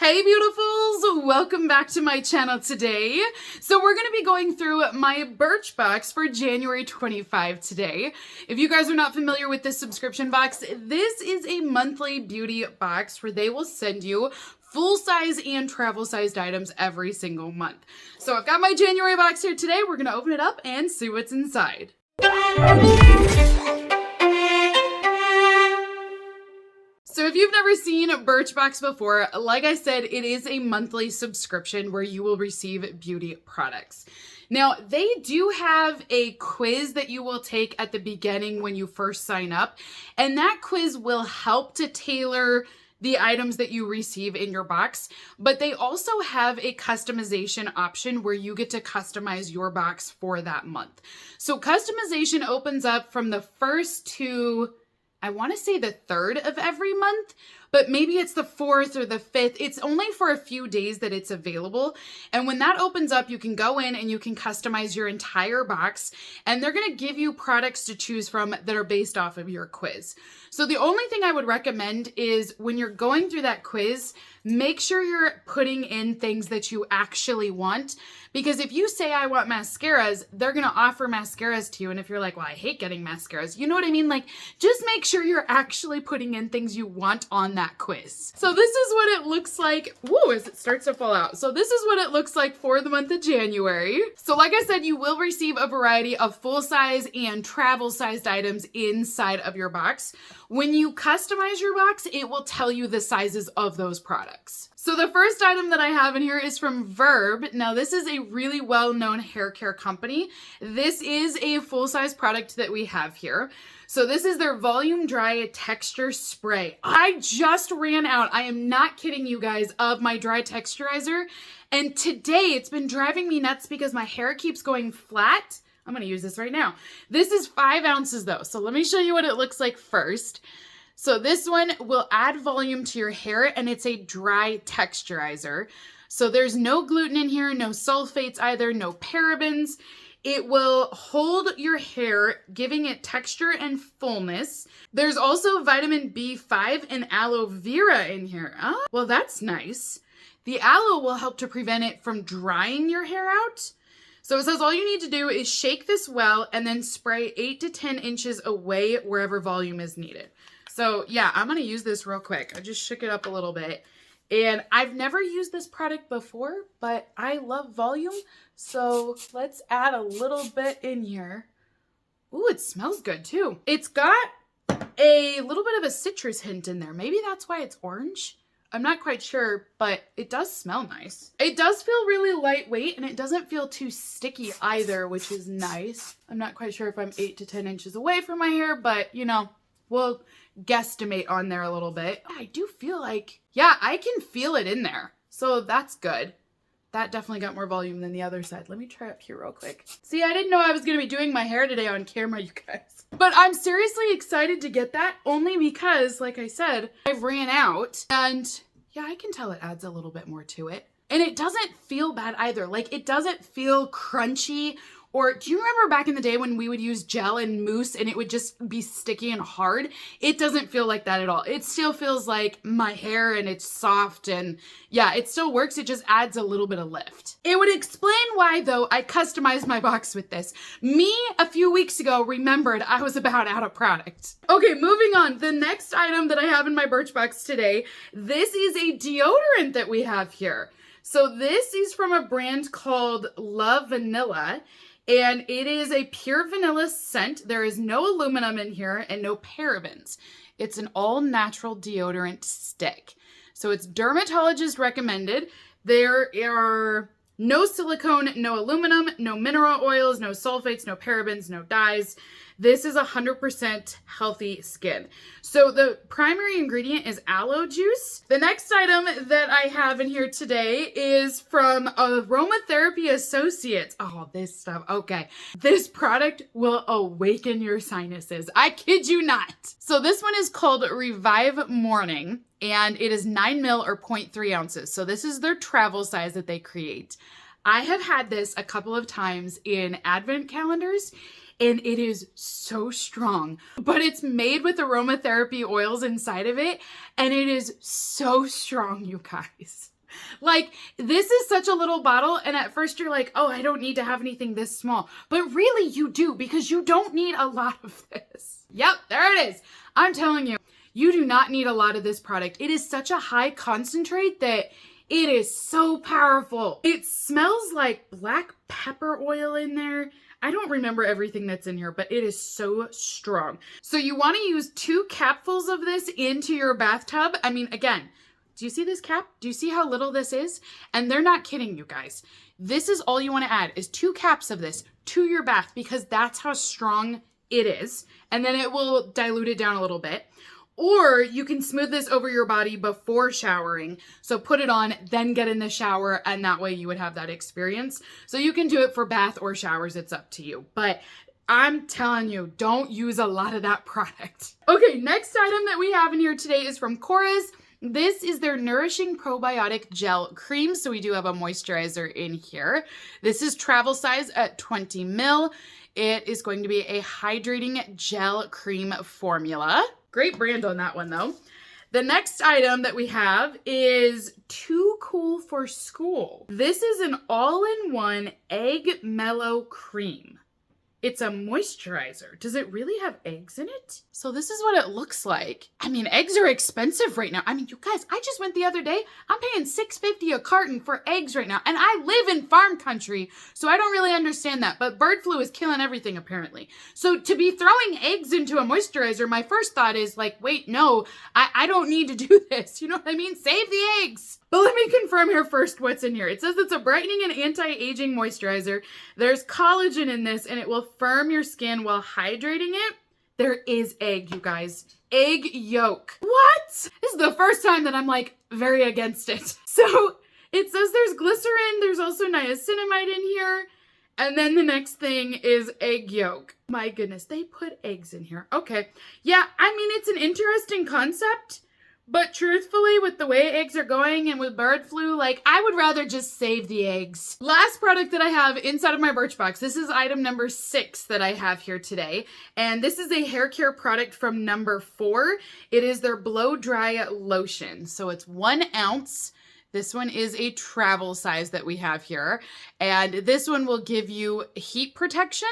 Hey beautifuls, welcome back to my channel today. So we're going to be going through my Birchbox for January 25 today. If you guys are not familiar with this subscription box, this is a monthly beauty box where they will send you full-size and travel-sized items every single month. So I've got my January box here today. We're going to open it up and see what's inside. So if you've never seen Birchbox before, like I said, it is a monthly subscription where you will receive beauty products. Now, they do have a quiz that you will take at the beginning when you first sign up, and that quiz will help to tailor the items that you receive in your box, but they also have a customization option where you get to customize your box for that month. So customization opens up from the first to, I want to say the 3rd of every month, but maybe it's the 4th or the 5th. It's only for a few days that it's available. And when that opens up, you can go in and you can customize your entire box, and they're going to give you products to choose from that are based off of your quiz. So the only thing I would recommend is when you're going through that quiz, make sure you're putting in things that you actually want. Because if you say, I want mascaras, they're going to offer mascaras to you. And if you're like, well, I hate getting mascaras, you know what I mean? Like, just make sure you're actually putting in things you want on that quiz. So this is what it looks like. Whoa, as it starts to fall out. So this is what it looks like for the month of January. So like I said, you will receive a variety of full-size and travel-sized items inside of your box. When you customize your box, it will tell you the sizes of those products. So the first item that I have in here is from Verb. Now this is a really well-known hair care company. This is a full-size product that we have here. So this is their Volume Dry Texture Spray. I just ran out, I am not kidding you guys, of my dry texturizer. And today it's been driving me nuts because my hair keeps going flat. I'm gonna use this right now. This is 5 ounces though. So let me show you what it looks like first. So this one will add volume to your hair, and it's a dry texturizer. So there's no gluten in here, no sulfates either, no parabens. It will hold your hair, giving it texture and fullness. There's also vitamin B5 and aloe vera in here. Oh, well, that's nice. The aloe will help to prevent it from drying your hair out. So it says all you need to do is shake this well and then spray 8 to 10 inches away wherever volume is needed. So yeah, I'm going to use this real quick. I just shook it up a little bit. And I've never used this product before, but I love volume. So let's add a little bit in here. Ooh, it smells good too. It's got a little bit of a citrus hint in there. Maybe that's why it's orange. I'm not quite sure, but it does smell nice. It does feel really lightweight, and it doesn't feel too sticky either, which is nice. I'm not quite sure if I'm 8 to 10 inches away from my hair, but you know, we'll guesstimate on there a little bit. I do feel like, yeah, I can feel it in there. So that's good. That definitely got more volume than the other side. Let me try up here real quick. See, I didn't know I was going to be doing my hair today on camera, you guys. But I'm seriously excited to get that only because, like I said, I ran out, and yeah, I can tell it adds a little bit more to it. And it doesn't feel bad either. Like, it doesn't feel crunchy. Or do you remember back in the day when we would use gel and mousse and it would just be sticky and hard? It doesn't feel like that at all. It still feels like my hair, and it's soft, and yeah, it still works. It just adds a little bit of lift. It would explain why, though, I customized my box with this. Me, a few weeks ago, remembered I was about out of product. Okay, moving on. The next item that I have in my Birchbox today, this is a deodorant that we have here. So this is from a brand called La Vanilla. And it is a pure vanilla scent. There is no aluminum in here and no parabens. It's an all-natural deodorant stick. So it's dermatologist recommended. There are no silicone, no aluminum, no mineral oils, no sulfates, no parabens, no dyes. This is 100% healthy skin. So the primary ingredient is aloe juice. The next item that I have in here today is from Aromatherapy Associates. Oh, this stuff. Okay. This product will awaken your sinuses. I kid you not. So this one is called Revive Morning, and it is 9 ml or 0.3 ounces. So this is their travel size that they create. I have had this a couple of times in advent calendars, and it is so strong. But it's made with aromatherapy oils inside of it, and it is so strong, you guys. Like, this is such a little bottle, and at first you're like, oh, I don't need to have anything this small. But really you do, because you don't need a lot of this. Yep, there it is. I'm telling you, you do not need a lot of this product. It is such a high concentrate that it is so powerful. It smells like black pepper oil in there. I don't remember everything that's in here, but it is so strong. So you want to use 2 capfuls of this into your bathtub. I mean, again, do you see this cap? Do you see how little this is? And they're not kidding, you guys. This is all you want to add is 2 caps of this to your bath, because that's how strong it is. And then it will dilute it down a little bit. Or you can smooth this over your body before showering. So put it on, then get in the shower, and that way you would have that experience. So you can do it for bath or showers. It's up to you. But I'm telling you, don't use a lot of that product. Okay, next item that we have in here today is from Korres. This is their Nourishing Probiotic Gel Cream. So we do have a moisturizer in here. This is travel size at 20 ml. It is going to be a hydrating gel cream formula. Great brand on that one though. The next item that we have is Too Cool for School. This is an all-in-one egg mellow cream. It's a moisturizer. Does it really have eggs in it? So this is what it looks like. I mean, eggs are expensive right now. I mean, you guys, I just went the other day. I'm paying $6.50 a carton for eggs right now. And I live in farm country, so I don't really understand that. But bird flu is killing everything, apparently. So to be throwing eggs into a moisturizer, my first thought is like, wait, no, I don't need to do this. You know what I mean? Save the eggs. But let me confirm here first what's in here. It says it's a brightening and anti-aging moisturizer. There's collagen in this, and it will firm your skin while hydrating it. There is egg, you guys. Egg yolk. What? This is the first time that I'm like very against it. So it says there's glycerin. There's also niacinamide in here. And then the next thing is egg yolk. My goodness, they put eggs in here. Okay. Yeah, I mean, it's an interesting concept. But truthfully, with the way eggs are going and with bird flu, like, I would rather just save the eggs. Last product that I have inside of my Birchbox, this is item number 6 that I have here today. And this is a hair care product from number 4. It is their blow dry lotion. So it's 1 ounce. This one is a travel size that we have here. And this one will give you heat protection.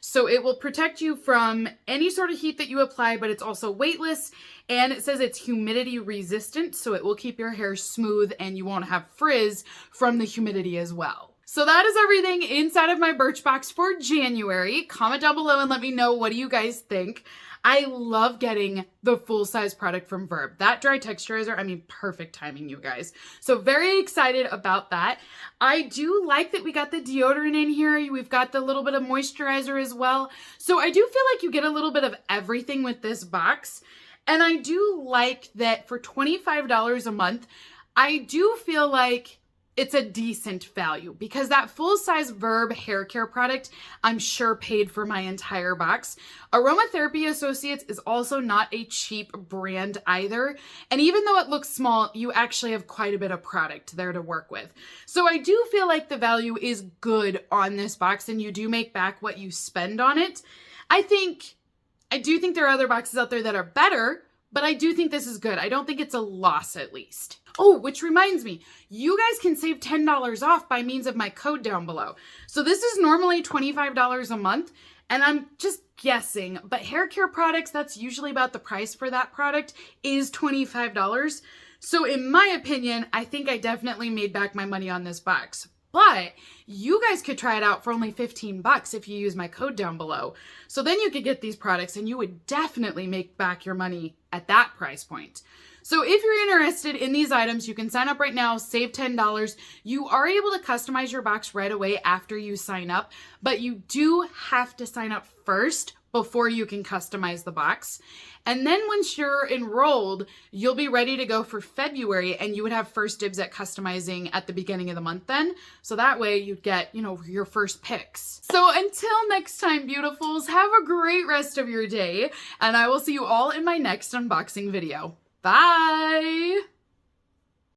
So it will protect you from any sort of heat that you apply, but it's also weightless. And it says it's humidity resistant, so it will keep your hair smooth and you won't have frizz from the humidity as well. So that is everything inside of my Birchbox for January. Comment down below and let me know, what do you guys think? I love getting the full-size product from Verb. That dry texturizer, I mean, perfect timing, you guys. So very excited about that. I do like that we got the deodorant in here. We've got the little bit of moisturizer as well. So I do feel like you get a little bit of everything with this box. And I do like that for $25 a month, I do feel like it's a decent value, because that full-size Verb hair care product, I'm sure paid for my entire box. Aromatherapy Associates is also not a cheap brand either. And even though it looks small, you actually have quite a bit of product there to work with. So I do feel like the value is good on this box, and you do make back what you spend on it. I do think there are other boxes out there that are better, but I do think this is good. I don't think it's a loss, at least. Oh, which reminds me, you guys can save $10 off by means of my code down below. So this is normally $25 a month, and I'm just guessing, but hair care products, that's usually about the price for that product, is $25. So in my opinion, I think I definitely made back my money on this box. But you guys could try it out for only $15 if you use my code down below. So then you could get these products and you would definitely make back your money at that price point. So if you're interested in these items, you can sign up right now, save $10. You are able to customize your box right away after you sign up, but you do have to sign up first before you can customize the box. And then once you're enrolled, you'll be ready to go for February, and you would have first dibs at customizing at the beginning of the month then. So that way you'd get, your first picks. So until next time, beautifuls, have a great rest of your day, and I will see you all in my next unboxing video. Bye!